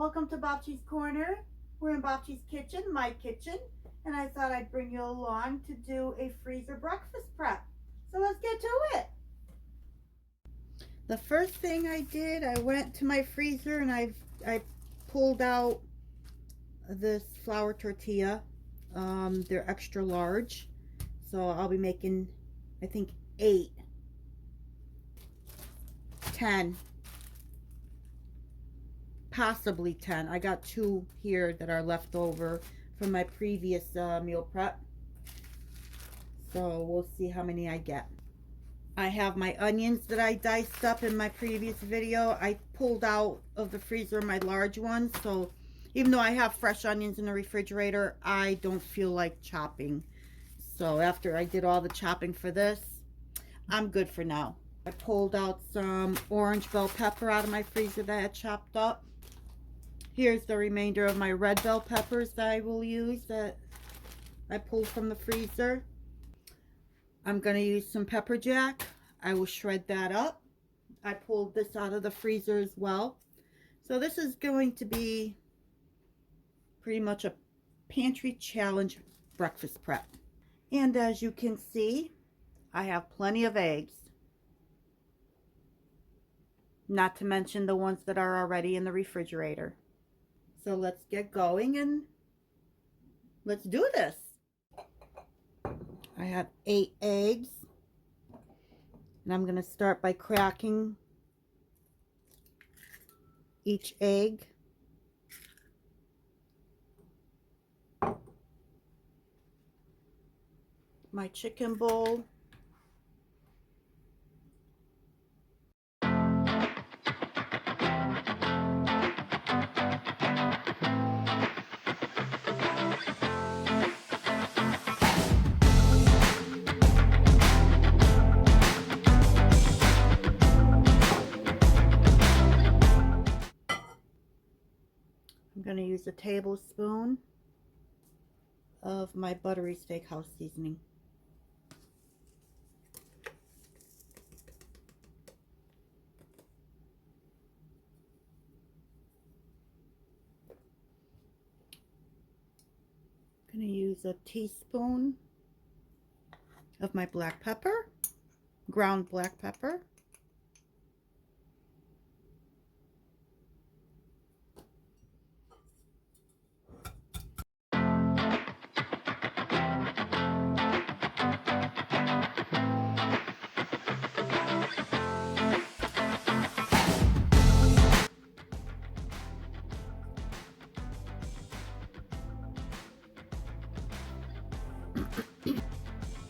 Welcome to Bobchi's Corner. We're in Bobchi's kitchen, my kitchen, and I thought I'd bring you along to do a freezer breakfast prep. So let's get to it. The first thing I did, I went to my freezer and I pulled out this flour tortilla. They're extra large, so I'll be making, I think, 8, 10, possibly 10. I got 2 here that are left over from my previous meal prep, so we'll see how many I get. I have my onions that I diced up in my previous video. I pulled out of the freezer my large ones, so even though I have fresh onions in the refrigerator, I don't feel like chopping. So after I did all the chopping for this, I'm good for now. I pulled out some orange bell pepper out of my freezer that I had chopped up. Here's the remainder of my red bell peppers that I will use that I pulled from the freezer. I'm going to use some pepper jack. I will shred that up. I pulled this out of the freezer as well. So this is going to be pretty much a pantry challenge breakfast prep. And as you can see, I have plenty of eggs. Not to mention the ones that are already in the refrigerator. So let's get going and let's do this. I have 8 eggs. And I'm going to start by cracking each egg. My chicken bowl. I'm going to use a tablespoon of my buttery steakhouse seasoning. I'm going to use a teaspoon of my black pepper, ground black pepper.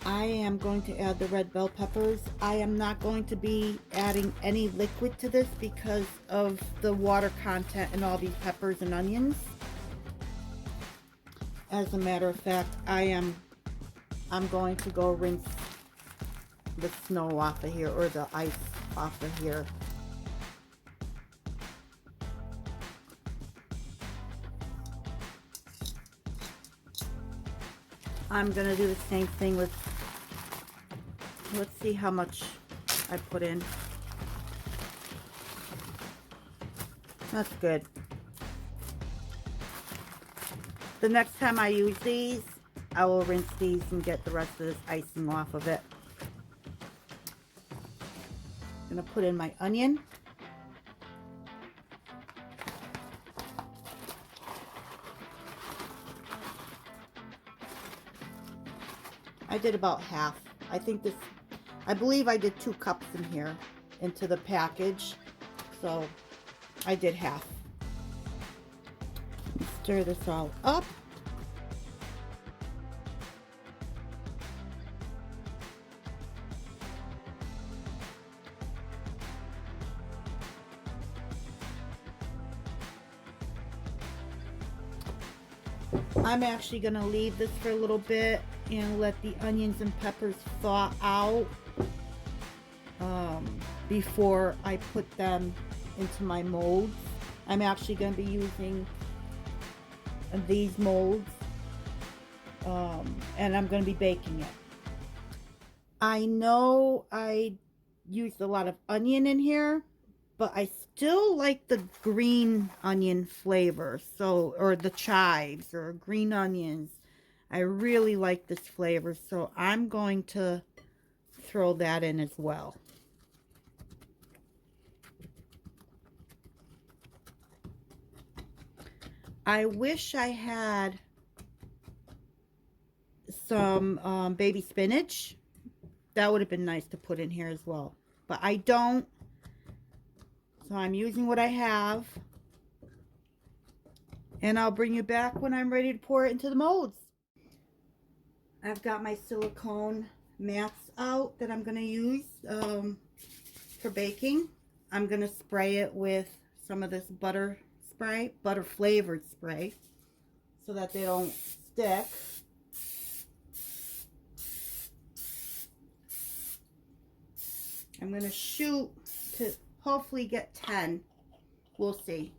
I am going to add the red bell peppers. I am not going to be adding any liquid to this because of the water content in all these peppers and onions. As a matter of fact, I'm going to go rinse the snow off of here, or the ice off of here. I'm gonna do the same thing with, let's see how much I put in. That's good. The next time I use these, I will rinse these and get the rest of this icing off of it. I'm gonna put in my onion. I did about half. I believe I did 2 cups in here into the package, so I did half. Stir this all up. I'm actually going to leave this for a little bit and let the onions and peppers thaw out before I put them into my molds. I'm actually going to be using these molds and I'm going to be baking it. I know I used a lot of onion in here, but I still like the green onion flavor. So, or the chives or green onions. I really like this flavor, so I'm going to throw that in as well. I wish I had some baby spinach. That would have been nice to put in here as well, but I don't. So I'm using what I have, and I'll bring you back when I'm ready to pour it into the molds. I've got my silicone mats out that I'm going to use for baking. I'm going to spray it with some of this butter spray, butter flavored spray, so that they don't stick. I'm going to shoot to hopefully get 10. We'll see.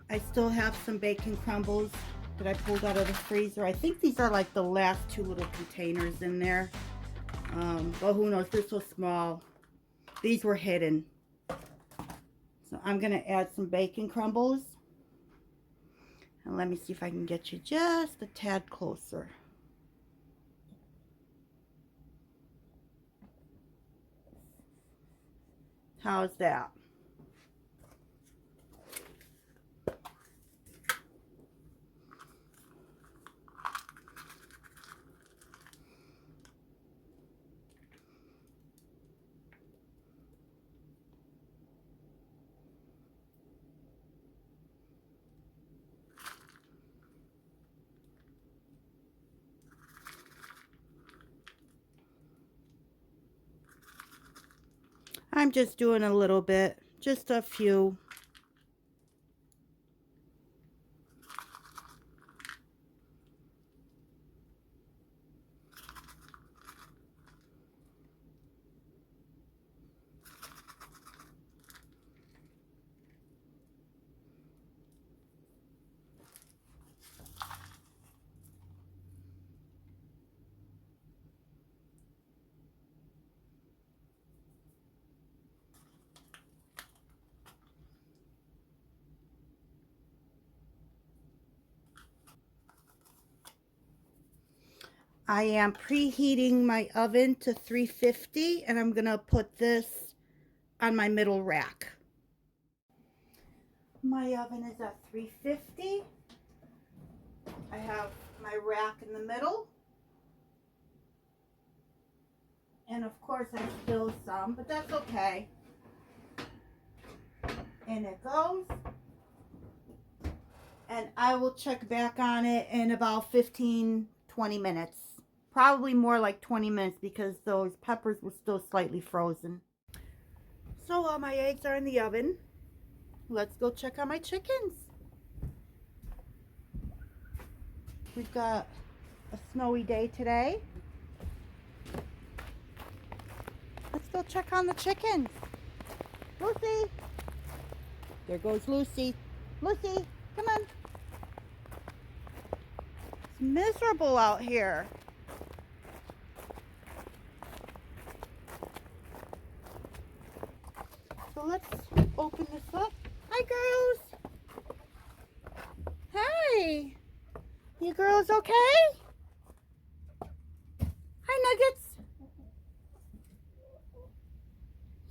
I still have some bacon crumbles that I pulled out of the freezer. I think these are like the last two little containers in there. But who knows, they're so small. These were hidden. So I'm going to add some bacon crumbles. And let me see if I can get you just a tad closer. How's that? I'm just doing a little bit, just a few. I am preheating my oven to 350, and I'm gonna put this on my middle rack. My oven is at 350. I have my rack in the middle. And of course I spilled some, but that's okay. And it goes. And I will check back on it in about 15, 20 minutes. Probably more like 20 minutes because those peppers were still slightly frozen. So all my eggs are in the oven. Let's go check on my chickens. We've got a snowy day today. Let's go check on the chickens. Lucy. There goes Lucy. Lucy, come on. It's miserable out here. So let's open this up. Hi, girls. Hi. You girls okay? Hi, Nuggets.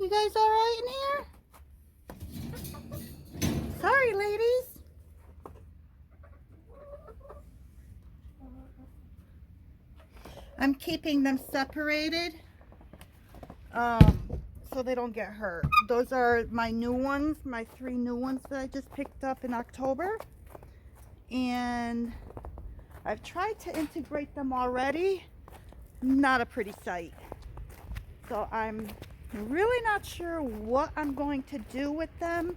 You guys all right in here? Sorry, ladies. I'm keeping them separated um, so they don't get hurt. Those are my new ones, my 3 new ones that I just picked up in October. And I've tried to integrate them already. Not a pretty sight. So I'm really not sure what I'm going to do with them.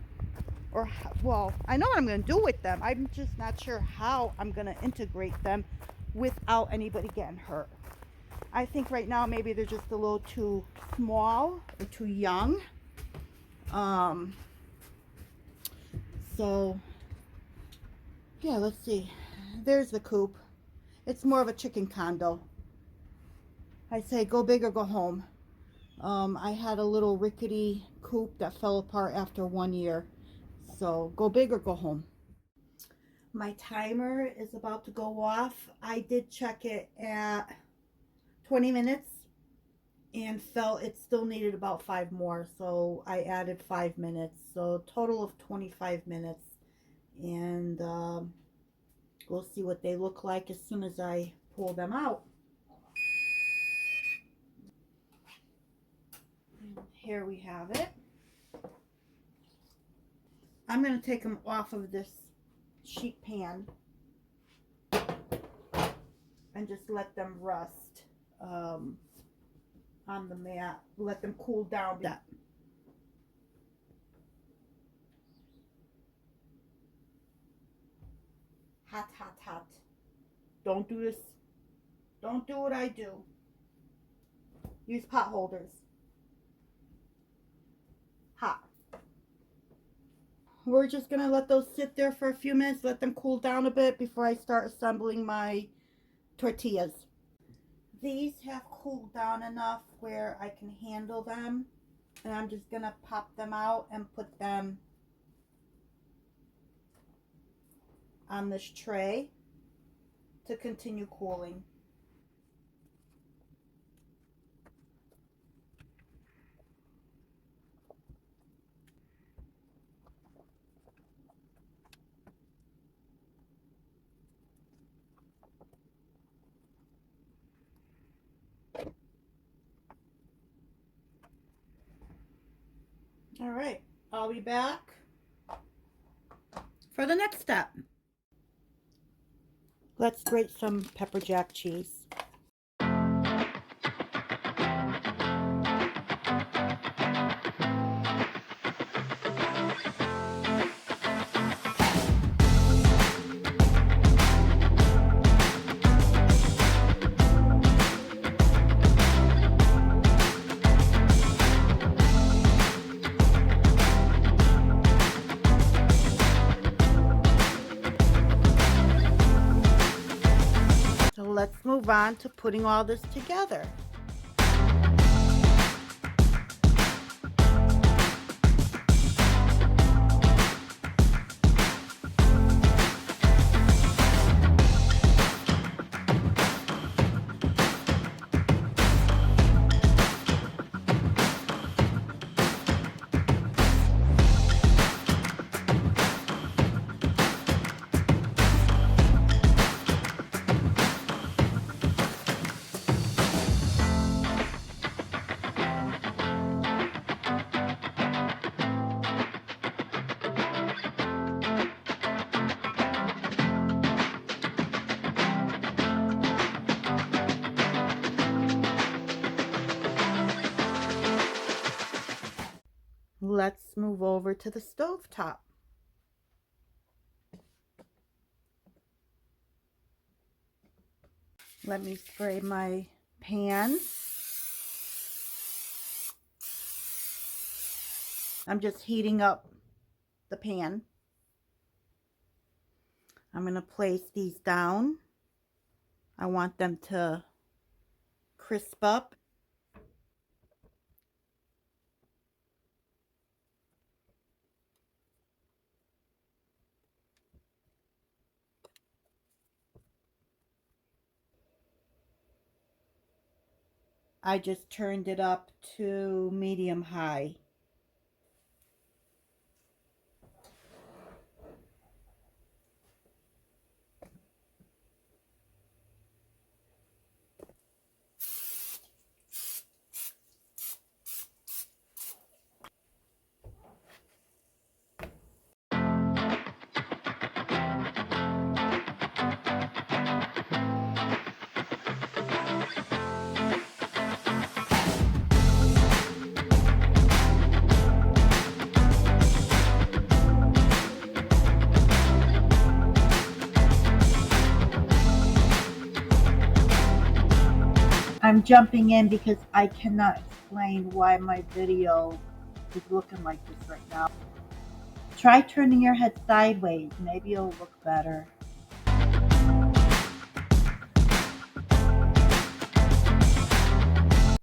Or, well, I know what I'm going to do with them. I'm just not sure how I'm going to integrate them without anybody getting hurt. I think right now maybe they're just a little too small or too young. So yeah, let's see. There's the coop. It's more of a chicken condo. I say go big or go home. I had a little rickety coop that fell apart after 1 year. So go big or go home. My timer is about to go off. I did check it at 20 minutes and felt it still needed about 5 more. So I added 5 minutes. So total of 25 minutes. And we'll see what they look like as soon as I pull them out. And here we have it. I'm going to take them off of this sheet pan and just let them rest on the mat. Let them cool down. That. Hot, hot, hot. Don't do this. Don't do what I do. Use pot holders. Hot. We're just going to let those sit there for a few minutes. Let them cool down a bit before I start assembling my tortillas. These have cooled down enough where I can handle them. And I'm just going to pop them out and put them on this tray to continue cooling. All right, I'll be back for the next step. Let's grate some pepper jack cheese. So let's move on to putting all this together. Let's move over to the stove top. Let me spray my pan. I'm just heating up the pan. I'm going to place these down. I want them to crisp up. I just turned it up to medium high. I'm jumping in because I cannot explain why my video is looking like this right now. Try turning your head sideways. Maybe it'll look better.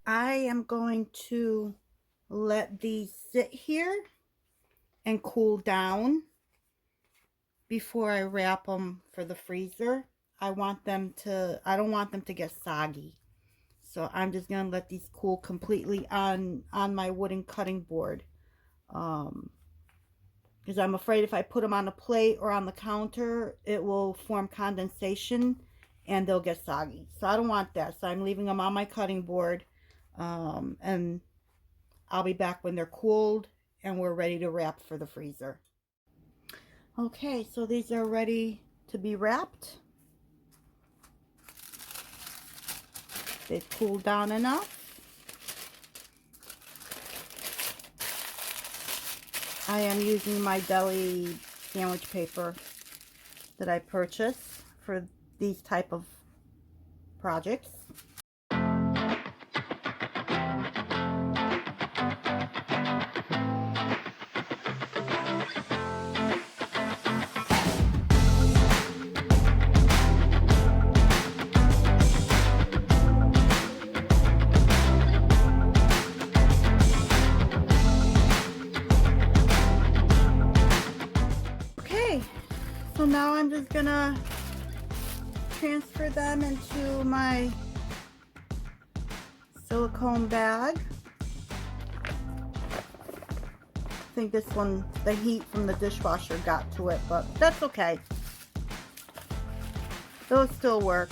I am going to let these sit here and cool down before I wrap them for the freezer. I don't want them to get soggy. So I'm just going to let these cool completely on my wooden cutting board. Because I'm afraid if I put them on a plate or on the counter, it will form condensation and they'll get soggy. So I don't want that. So I'm leaving them on my cutting board. And I'll be back when they're cooled and we're ready to wrap for the freezer. Okay, so these are ready to be wrapped. They've cooled down enough. I am using my deli sandwich paper that I purchased for these type of projects. Okay, so now I'm just gonna transfer them into my silicone bag. I think this one, the heat from the dishwasher got to it, but that's okay. Those still work.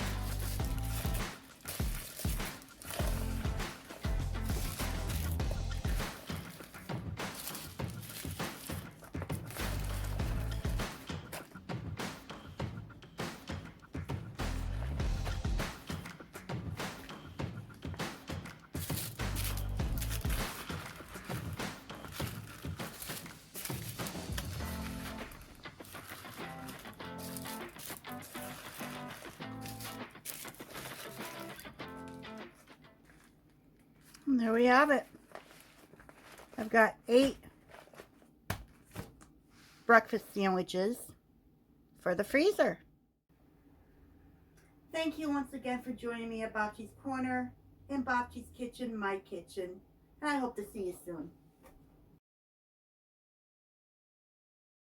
And there we have it. I've got 8 breakfast sandwiches for the freezer. Thank you once again for joining me at Bocce's Corner in Bocce's Kitchen, my kitchen. And I hope to see you soon.